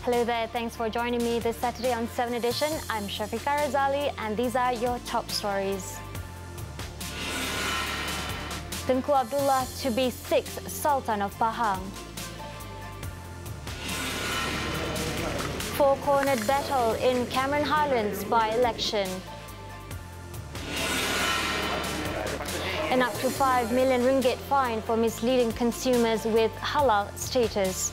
Hello there, thanks for joining me this Saturday on 7Edition. I'm Shafiqa Razali and these are your top stories. Tunku Abdullah to be 6th Sultan of Pahang. Four-cornered battle in Cameron Highlands by-election. An up to 5 million ringgit fine for misleading consumers with halal status.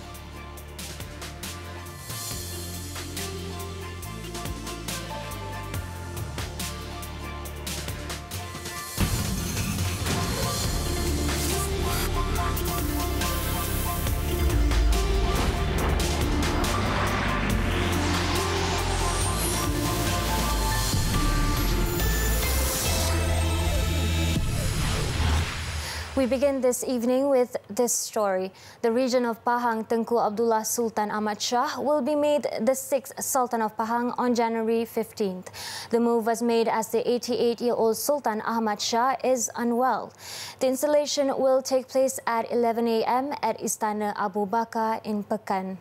We begin this evening with this story. The region of Pahang, Tunku Abdullah Sultan Ahmad Shah, will be made the 6th Sultan of Pahang on January 15th. The move was made as the 88-year-old Sultan Ahmad Shah is unwell. The installation will take place at 11 a.m. at Istana Abu Bakar in Pekan.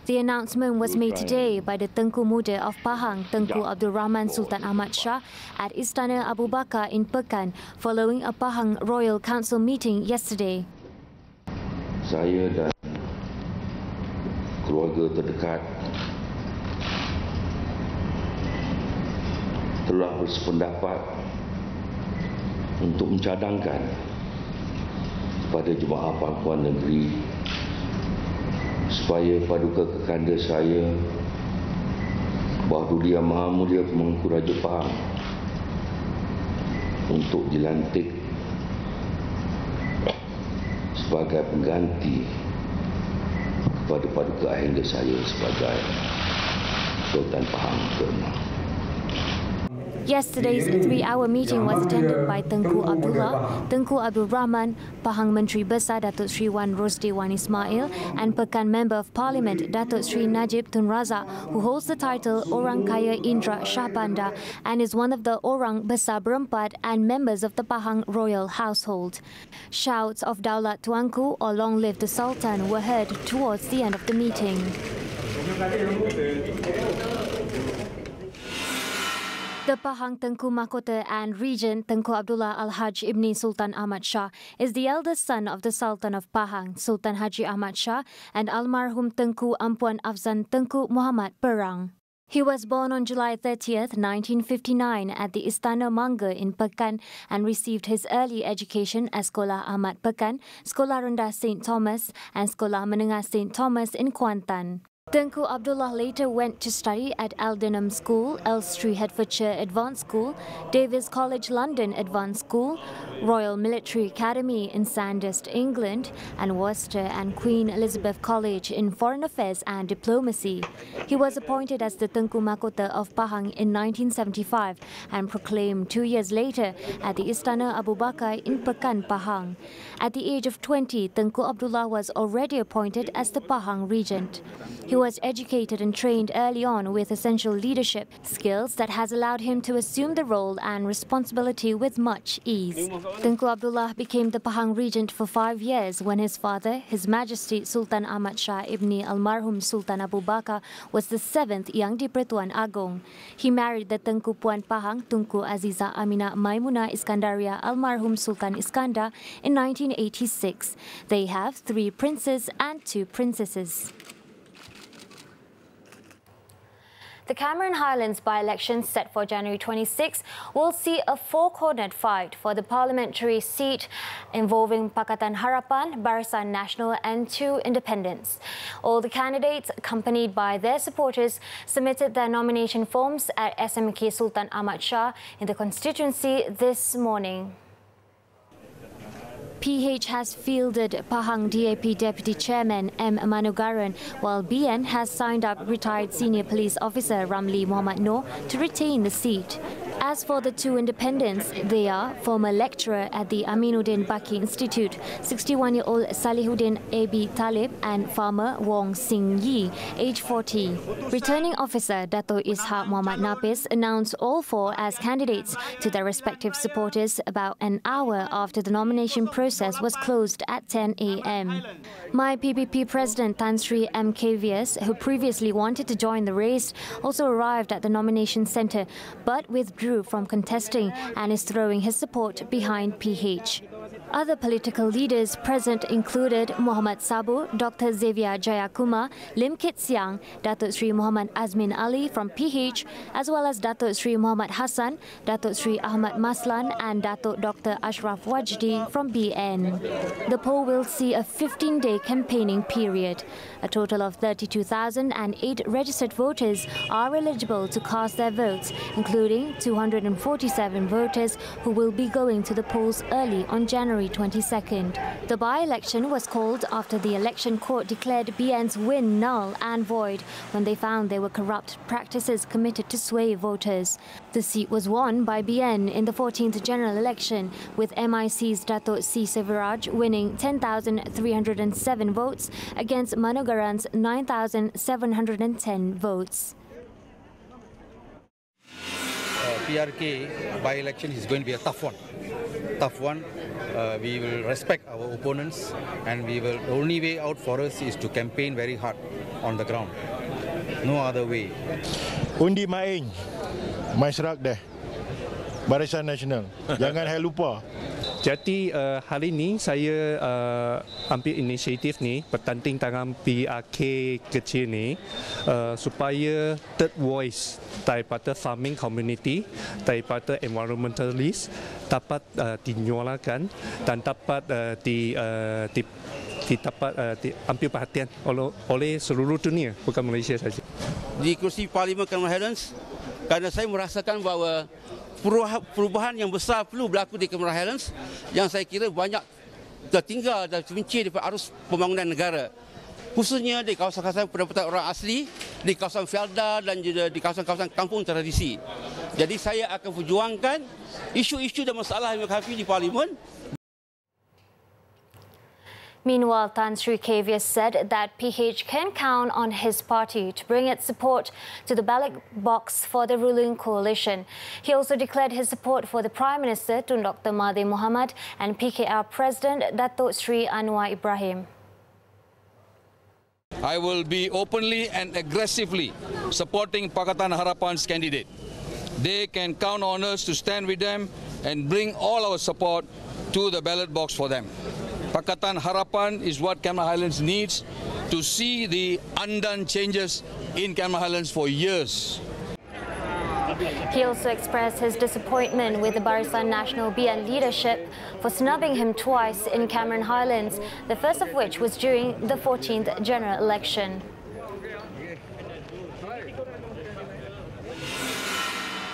The announcement was made today by the Tengku Muda of Pahang, Tengku Abdul Rahman Sultan Ahmad Shah, at Istana Abu Bakar in Pekan following a Pahang Royal Council meeting yesterday. Saya dan keluarga terdekat telah bersependapat untuk mencadangkan kepada jemaah pangkuan negeri supaya paduka kekanda saya Bahadur Yang Maha Mulia Pemangku Raja Pahang untuk dilantik sebagai pengganti kepada paduka ahli saya sebagai Sultan Pahang ke-6. Yesterday's 3-hour meeting was attended by Tengku Abdullah, Tengku Abdul Rahman, Pahang Menteri Besar Datuk Sri Wan Rosdi Wan Ismail and Pekan Member of Parliament Datuk Sri Najib Tun Razak, who holds the title Orang Kaya Indra Shah Banda and is one of the Orang Besar Berempat and members of the Pahang royal household. Shouts of Daulat Tuanku or Long Live the Sultan were heard towards the end of the meeting. The Pahang Tengku Mahkota and Regent Tengku Abdullah Al-Haj Ibni Sultan Ahmad Shah is the eldest son of the Sultan of Pahang, Sultan Haji Ahmad Shah, and almarhum Tengku Ampuan Afzan Tengku Muhammad Perang. He was born on July 30th, 1959 at the Istana Mangga in Pekan and received his early education at Sekolah Ahmad Pekan, Sekolah Rendah St. Thomas and Sekolah Menengah St. Thomas in Kuantan. Tengku Abdullah later went to study at Aldenham School, Elstree Hertfordshire Advanced School, Davis College London Advanced School, Royal Military Academy in Sandhurst, England, and Worcester and Queen Elizabeth College in Foreign Affairs and Diplomacy. He was appointed as the Tengku Mahkota of Pahang in 1975 and proclaimed 2 years later at the Istana Abu Bakar in Pekan, Pahang. At the age of 20, Tengku Abdullah was already appointed as the Pahang Regent. He was educated and trained early on with essential leadership skills that has allowed him to assume the role and responsibility with much ease. Tengku Abdullah became the Pahang Regent for 5 years when his father, His Majesty Sultan Ahmad Shah Ibni Almarhum Sultan Abu Bakar, was the 7th Yang di-Pertuan Agong. He married the Tengku Puan Pahang, Tunku Aziza Aminah Maimuna Iskandaria Almarhum Sultan Iskandar in 1986. They have 3 princes and 2 princesses. The Cameron Highlands by-election set for January 26 will see a four-cornered fight for the parliamentary seat involving Pakatan Harapan, Barisan Nasional and 2 independents. All the candidates, accompanied by their supporters, submitted their nomination forms at SMK Sultan Ahmad Shah in the constituency this morning. PH has fielded Pahang DAP Deputy Chairman M. Manugaran, while BN has signed up retired Senior Police Officer Ramli Muhammad Noor to retain the seat. As for the two independents, they are former lecturer at the Aminuddin Baki Institute, 61-year-old Salihuddin A.B. Talib, and farmer Wong Sing Yi, age 40. Returning officer Dato' Ishaq Muhammad Napis announced all four as candidates to their respective supporters about an hour after the nomination process was closed at 10 a.m. My PPP President Tan Sri M. Kavias, who previously wanted to join the race, also arrived at the nomination centre but withdrew from contesting and is throwing his support behind PH. Other political leaders present included Muhammad Sabu, Dr. Xavier Jayakumar, Lim Kit Siang, Datuk Sri Muhammad Azmin Ali from PH, as well as Datuk Sri Muhammad Hassan, Datuk Sri Ahmad Maslan and Datuk Dr. Ashraf Wajdi from BN. The poll will see a 15-day campaigning period. A total of 32,008 registered voters are eligible to cast their votes, including 247 voters who will be going to the polls early on January 22nd. The by-election was called after the election court declared BN's win null and void when they found there were corrupt practices committed to sway voters. The seat was won by BN in the 14th general election, with MIC's Dato' C. Severaj winning 10,307 votes against Manogaran's 9,710 votes. PRK by-election is going to be a tough one. We will respect our opponents, and the only way out for us is to campaign very hard on the ground. No other way. Undi main, masyarakat deh, Barisan Nasional. Jangan lupa. Jadi hari ini saya ambil inisiatif ni bertanding tangan PRK kecil ni supaya third voice daripada farming community, daripada environmentalist dapat dinyalakan dan dapat diambil perhatian oleh seluruh dunia, bukan Malaysia saja. Di kursi Parlimen Cameron Highlands, kerana saya merasakan bahawa perubahan yang besar perlu berlaku di Cameron Highlands yang saya kira banyak tertinggal dan terpencil daripada arus pembangunan negara, khususnya di kawasan-kawasan pendapatan orang asli, di kawasan Felda dan juga di kawasan-kawasan kampung tradisi. Jadi saya akan perjuangkan isu-isu dan masalah yang menghadapi di Parlimen. Meanwhile, Tan Sri Kavias said that PH can count on his party to bring its support to the ballot box for the ruling coalition. He also declared his support for the Prime Minister, Tun Dr. Mahathir Mohamad, and PKR President, Datuk Sri Anwar Ibrahim. I will be openly and aggressively supporting Pakatan Harapan's candidate. They can count on us to stand with them and bring all our support to the ballot box for them. Pakatan Harapan is what Cameron Highlands needs to see the undone changes in Cameron Highlands for years. He also expressed his disappointment with the Barisan Nasional BN leadership for snubbing him twice in Cameron Highlands, the first of which was during the 14th general election.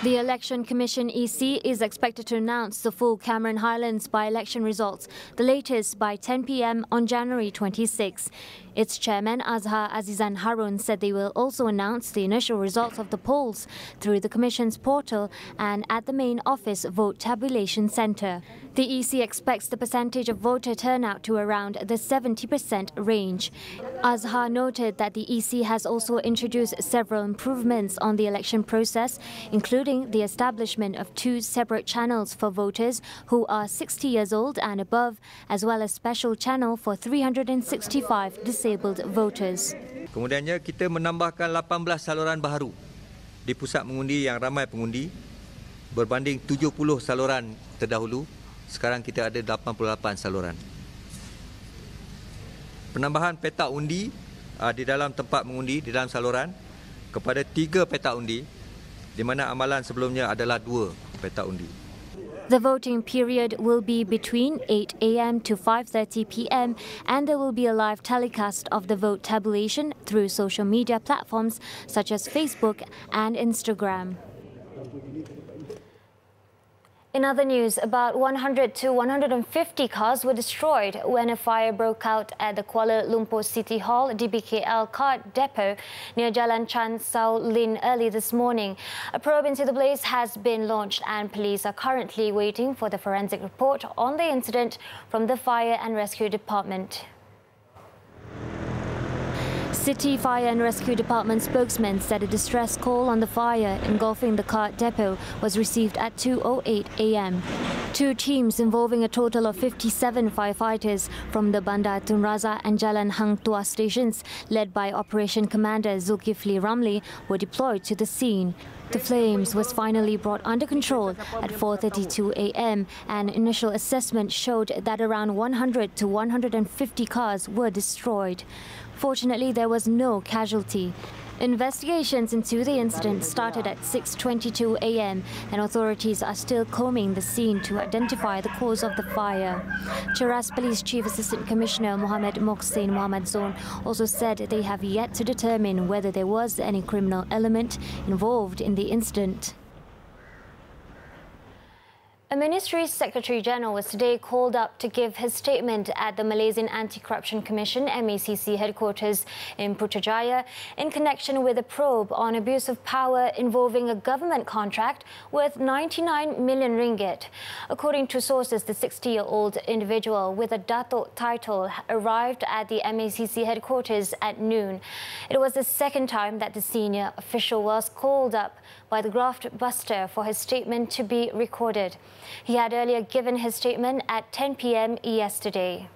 The Election Commission EC is expected to announce the full Cameron Highlands by-election results, the latest by 10 p.m. on January 26. Its chairman, Azhar Azizan Harun, said they will also announce the initial results of the polls through the Commission's portal and at the main office vote tabulation centre. The EC expects the percentage of voter turnout to around the 70% range. Azhar noted that the EC has also introduced several improvements on the election process, including the establishment of 2 separate channels for voters who are 60 years old and above, as well as special channel for 365 disabled voters. Kemudiannya kita menambahkan 18 saluran baharu di pusat mengundi yang ramai pengundi berbanding 70 saluran terdahulu. Sekarang kita ada 88 saluran. Penambahan petak undi di dalam tempat mengundi, di dalam saluran kepada 3 petak undi, di mana amalan sebelumnya adalah 2 petak undi. The voting period will be between 8 a.m. to 5:30 p.m. and there will be a live telecast of the vote tabulation through social media platforms such as Facebook and Instagram. In other news, about 100 to 150 cars were destroyed when a fire broke out at the Kuala Lumpur City Hall DBKL car depot near Jalan Chan Sao Lin early this morning. A probe into the blaze has been launched and police are currently waiting for the forensic report on the incident from the Fire and Rescue Department. City Fire and Rescue Department spokesman said a distress call on the fire engulfing the cart depot was received at 2:08 a.m. Two teams involving a total of 57 firefighters from the Bandar Tun Razak and Jalan Hang Tuah stations, led by Operation Commander Zulkifli Ramli, were deployed to the scene. The flames was finally brought under control at 4:32 a.m. and initial assessment showed that around 100 to 150 cars were destroyed. Fortunately, there was no casualty. Investigations into the incident started at 6:22 a.m. and authorities are still combing the scene to identify the cause of the fire. Cheras Police Chief Assistant Commissioner Mohammed Mohsin Mohammed Zon also said they have yet to determine whether there was any criminal element involved in the incident. A Ministry Secretary General was today called up to give his statement at the Malaysian Anti-Corruption Commission (MACC) headquarters in Putrajaya in connection with a probe on abuse of power involving a government contract worth 99 million ringgit. According to sources, the 60-year-old individual with a Datuk title arrived at the MACC headquarters at noon. It was the second time that the senior official was called up by the graft buster for his statement to be recorded. He had earlier given his statement at 10 p.m. yesterday.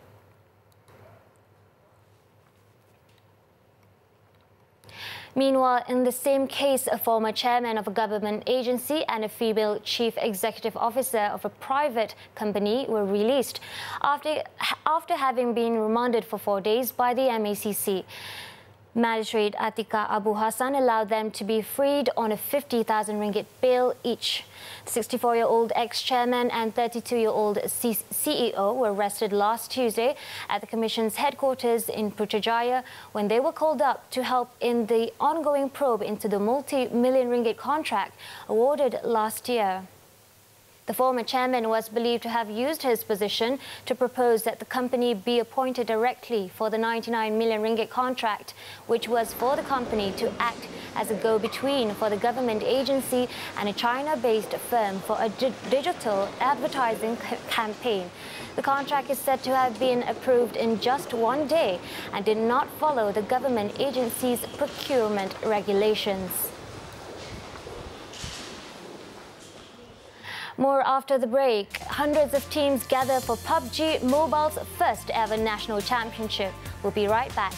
Meanwhile, in the same case, a former chairman of a government agency and a female chief executive officer of a private company were released after having been remanded for 4 days by the MACC. Magistrate Atika Abu Hassan allowed them to be freed on a 50,000 ringgit bail each. The 64-year-old ex-chairman and 32-year-old CEO were arrested last Tuesday at the Commission's headquarters in Putrajaya when they were called up to help in the ongoing probe into the multi-million ringgit contract awarded last year. The former chairman was believed to have used his position to propose that the company be appointed directly for the 99 million ringgit contract, which was for the company to act as a go-between for the government agency and a China-based firm for a digital advertising campaign. The contract is said to have been approved in just 1 day and did not follow the government agency's procurement regulations. More after the break. Hundreds of teams gather for PUBG Mobile's first ever national championship. We'll be right back.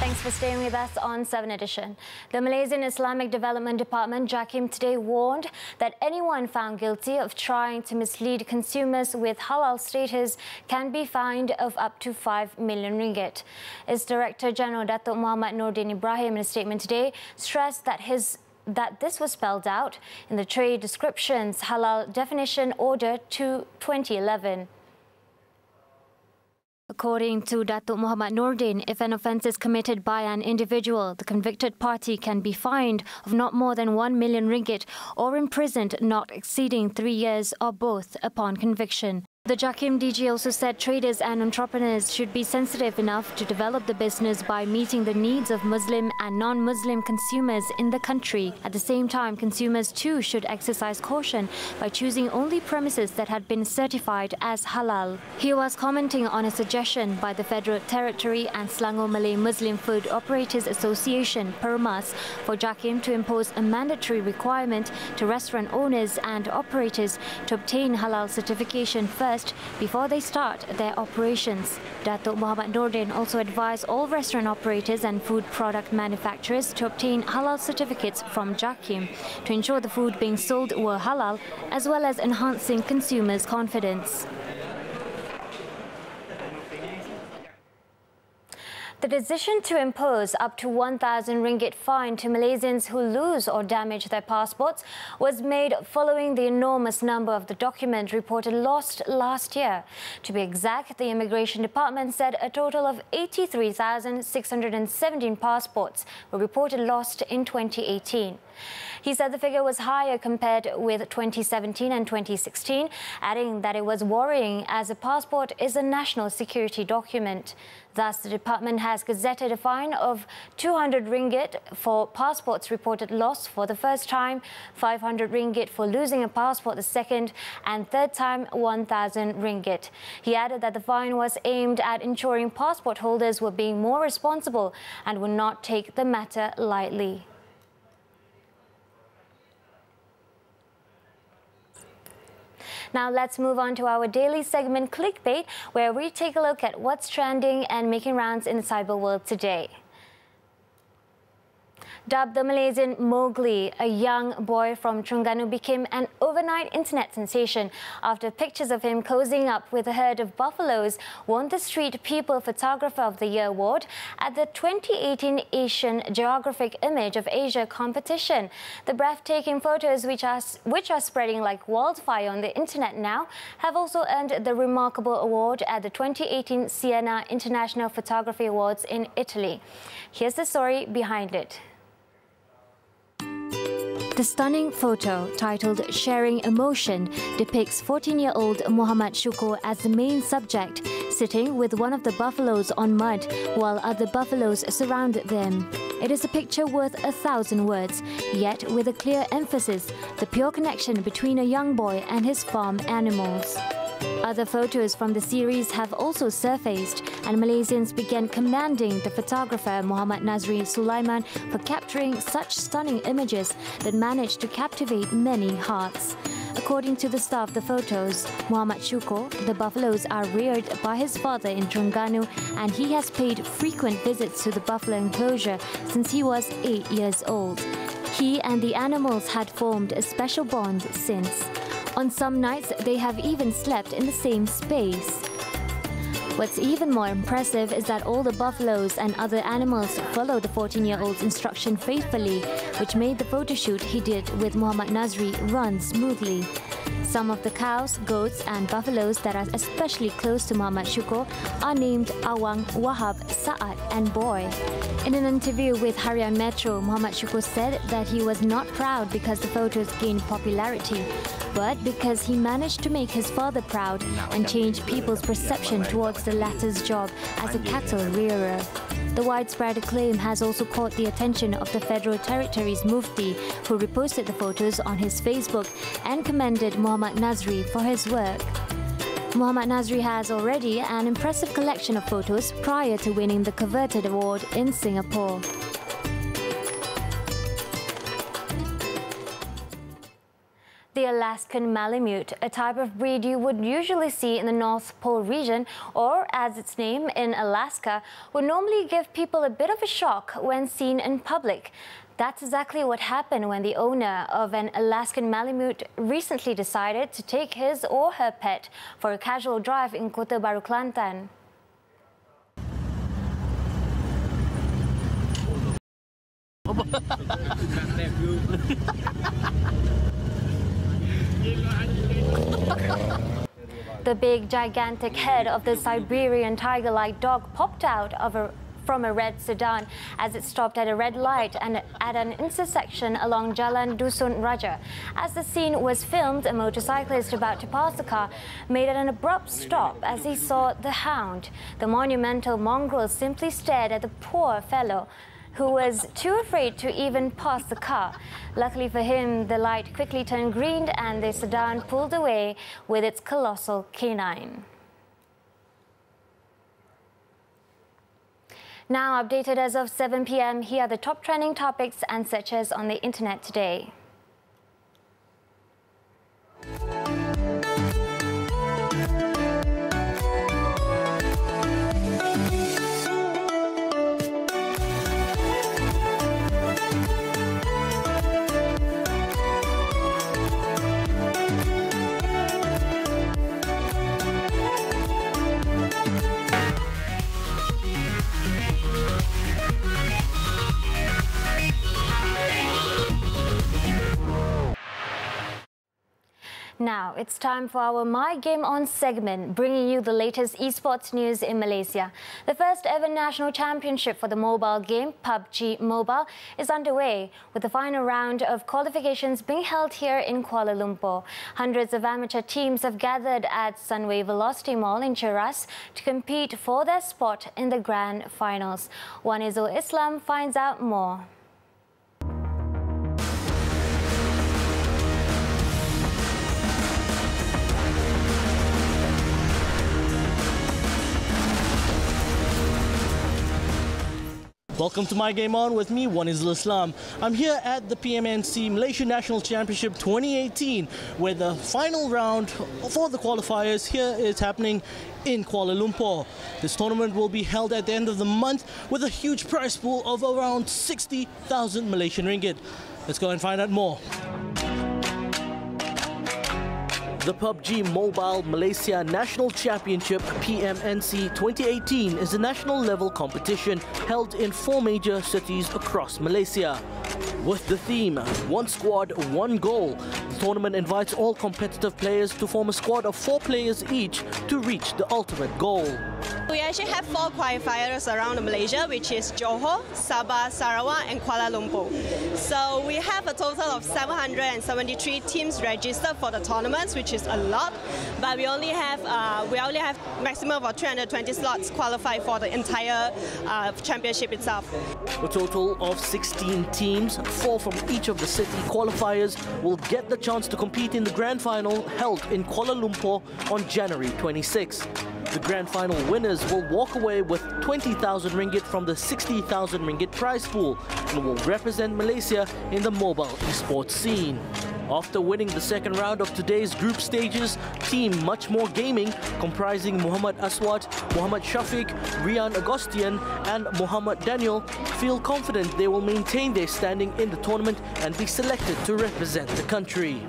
Thanks for staying with us on 7Edition. The Malaysian Islamic Development Department, JAKIM, today warned that anyone found guilty of trying to mislead consumers with halal status can be fined of up to 5 million ringgit. Its Director General Datuk Muhammad Nordin Ibrahim, in a statement today, stressed that this was spelled out in the Trade Descriptions Halal Definition Order 2011. According to Datuk Muhammad Nordin, if an offence is committed by an individual, the convicted party can be fined of not more than 1 million ringgit or imprisoned not exceeding 3 years or both upon conviction. The JAKIM DG also said traders and entrepreneurs should be sensitive enough to develop the business by meeting the needs of Muslim and non-Muslim consumers in the country. At the same time, consumers too should exercise caution by choosing only premises that had been certified as halal. He was commenting on a suggestion by the Federal Territory and Selangor Malay Muslim Food Operators Association, PERMAS, for JAKIM to impose a mandatory requirement to restaurant owners and operators to obtain halal certification first before they start their operations. Datuk Muhammad Nordin also advised all restaurant operators and food product manufacturers to obtain halal certificates from JAKIM to ensure the food being sold were halal, as well as enhancing consumers' confidence. The decision to impose up to 1,000 ringgit fine to Malaysians who lose or damage their passports was made following the enormous number of the document reported lost last year. To be exact, the Immigration Department said a total of 83,617 passports were reported lost in 2018. He said the figure was higher compared with 2017 and 2016, adding that it was worrying as a passport is a national security document. Thus, the department has gazetted a fine of 200 ringgit for passports reported lost for the first time, 500 ringgit for losing a passport the second, and third time 1,000 ringgit. He added that the fine was aimed at ensuring passport holders were being more responsible and would not take the matter lightly. Now let's move on to our daily segment Clickbait, where we take a look at what's trending and making rounds in the cyber world today. Dubbed the Malaysian Mowgli, a young boy from Terengganu became an overnight internet sensation after pictures of him cozying up with a herd of buffaloes won the Street People Photographer of the Year award at the 2018 Asian Geographic Image of Asia competition. The breathtaking photos, which are spreading like wildfire on the internet now, have also earned the remarkable award at the 2018 Siena International Photography Awards in Italy. Here's the story behind it. The stunning photo, titled Sharing Emotion, depicts 14-year-old Muhammad Syukur as the main subject, sitting with one of the buffaloes on mud while other buffaloes surround them. It is a picture worth 1,000 words, yet with a clear emphasis, the pure connection between a young boy and his farm animals. Other photos from the series have also surfaced, and Malaysians began commending the photographer Muhammad Nazri Sulaiman for capturing such stunning images that managed to captivate many hearts. According to the star of the photos, Muhammad Syukur, the buffaloes are reared by his father in Terengganu, and he has paid frequent visits to the buffalo enclosure since he was 8 years old. He and the animals had formed a special bond since. On some nights, they have even slept in the same space. What's even more impressive is that all the buffaloes and other animals follow the 14-year-old's instruction faithfully, which made the photoshoot he did with Muhammad Nazri run smoothly. Some of the cows, goats and buffaloes that are especially close to Muhammad Syukur are named Awang, Wahab, Sa'ad and Boy. In an interview with Harian Metro, Muhammad Syukur said that he was not proud because the photos gained popularity, but because he managed to make his father proud and change people's perception towards the latter's job as a cattle rearer. The widespread acclaim has also caught the attention of the Federal Territories Mufti, who reposted the photos on his Facebook and commended Muhammad Nazri for his work. Muhammad Nazri has already an impressive collection of photos prior to winning the coveted award in Singapore. The Alaskan Malamute, a type of breed you would usually see in the North Pole region, or as its name in Alaska, would normally give people a bit of a shock when seen in public. That's exactly what happened when the owner of an Alaskan Malamute recently decided to take his or her pet for a casual drive in Kota Baru, Kelantan. The big, gigantic head of the Siberian tiger-like dog popped out from a red sedan as it stopped at a red light and at an intersection along Jalan Dusun Raja. As the scene was filmed, a motorcyclist about to pass the car made an abrupt stop as he saw the hound. The monumental mongrel simply stared at the poor fellow, who was too afraid to even pass the car. Luckily for him, the light quickly turned green and the sedan pulled away with its colossal canine. Now updated as of 7 p.m, here are the top trending topics and searches on the internet today. Now, it's time for our My Game On segment, bringing you the latest esports news in Malaysia. The first ever national championship for the mobile game, PUBG Mobile, is underway, with the final round of qualifications being held here in Kuala Lumpur. Hundreds of amateur teams have gathered at Sunway Velocity Mall in Cheras to compete for their spot in the grand finals. Wanizul Islam finds out more. Welcome to My Game On with me, Wanizul Islam. I'm here at the PMNC Malaysia National Championship 2018, where the final round for the qualifiers here is happening in Kuala Lumpur. This tournament will be held at the end of the month with a huge prize pool of around 60,000 Malaysian ringgit. Let's go and find out more. The PUBG Mobile Malaysia National Championship PMNC 2018 is a national level competition held in 4 major cities across Malaysia. With the theme, one squad, one goal, the tournament invites all competitive players to form a squad of 4 players each to reach the ultimate goal. We actually have 4 qualifiers around Malaysia, which is Johor, Sabah, Sarawak and Kuala Lumpur. So we have a total of 773 teams registered for the tournaments, which is a lot, but we only have maximum of 320 slots qualified for the entire championship itself. A total of 16 teams, 4 from each of the city qualifiers, will get the chance to compete in the grand final held in Kuala Lumpur on January 26. The grand final winners will walk away with 20,000 ringgit from the 60,000 ringgit prize pool and will represent Malaysia in the mobile esports scene. After winning the second round of today's group stages, Team Much More Gaming, comprising Muhammad Aswad, Muhammad Shafiq, Rian Agostian and Muhammad Daniel, feel confident they will maintain their standing in the tournament and be selected to represent the country.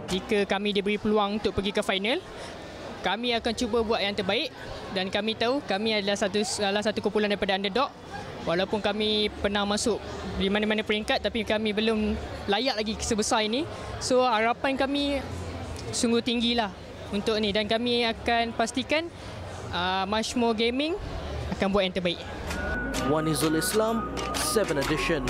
Jika kami diberi peluang untuk pergi ke final, kami akan cuba buat yang terbaik, dan kami tahu kami adalah salah satu kumpulan daripada underdog. Walaupun kami pernah masuk di mana-mana peringkat, tapi kami belum layak lagi sebesar ini. So harapan kami sungguh tinggilah untuk ni, dan kami akan pastikan Much More Gaming akan buat yang terbaik. Wanizul Islam, 7Edition.